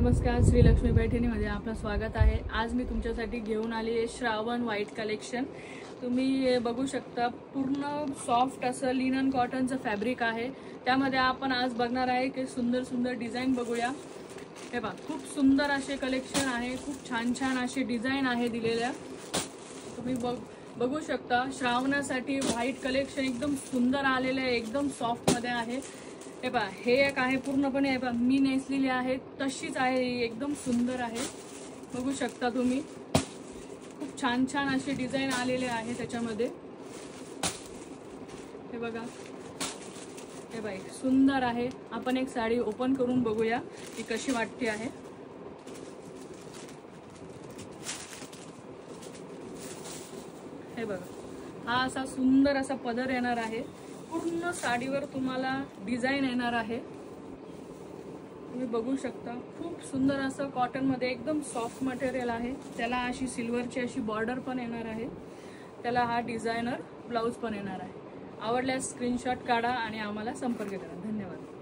नमस्कार, श्री लक्ष्मी पैठणीमध्ये आपलं स्वागत आहे। आज मी तुमच्यासाठी घेऊन आली आहे श्रावण व्हाईट कलेक्शन। तुम्ही बघू शकता पूर्ण सॉफ्ट असं लिनन कॉटनचं फॅब्रिक आहे। त्यामध्ये आपण आज बघणार आहे की सुंदर सुंदर डिझाइन बघूया। हे पहा, खूप सुंदर असे कलेक्शन आहे, खूप छान छान असे डिझाइन आहे दिलेल्या। तुम्ही बघू शकता श्रावणासाठी व्हाईट कलेक्शन एकदम सुंदर आलेले आहे, एकदम सॉफ्ट मध्ये आहे। हे पहा, हे एक आहे पूर्णपणे हे पहा मी नेसलेली आहे तशीच आहे, एकदम सुंदर आहे। बघू शकता तुम्ही, खूप छान छान असे डिझाइन आलेले आहे त्याच्यामध्ये। हे बघा, हे बाई सुंदर आहे। आपण एक साडी ओपन करून बघूया ती कशी वाटते आहे। हे बघा, हा असा सुंदर असा पदर येणार आहे। पूर्ण साडीवर तुम्हाला डिझाइन येणार आहे। तुम्ही बघू शकता, खूप सुंदर असं कॉटन मध्ये एकदम सॉफ्ट मटेरियल आहे। त्याला अशी सिल्वरची अशी बॉर्डर पण येणार आहे। त्याला हा डिझायनर ब्लाउज पण येणार आहे। आवडल्यास स्क्रीनशॉट काढा आणि आम्हाला संपर्क करा।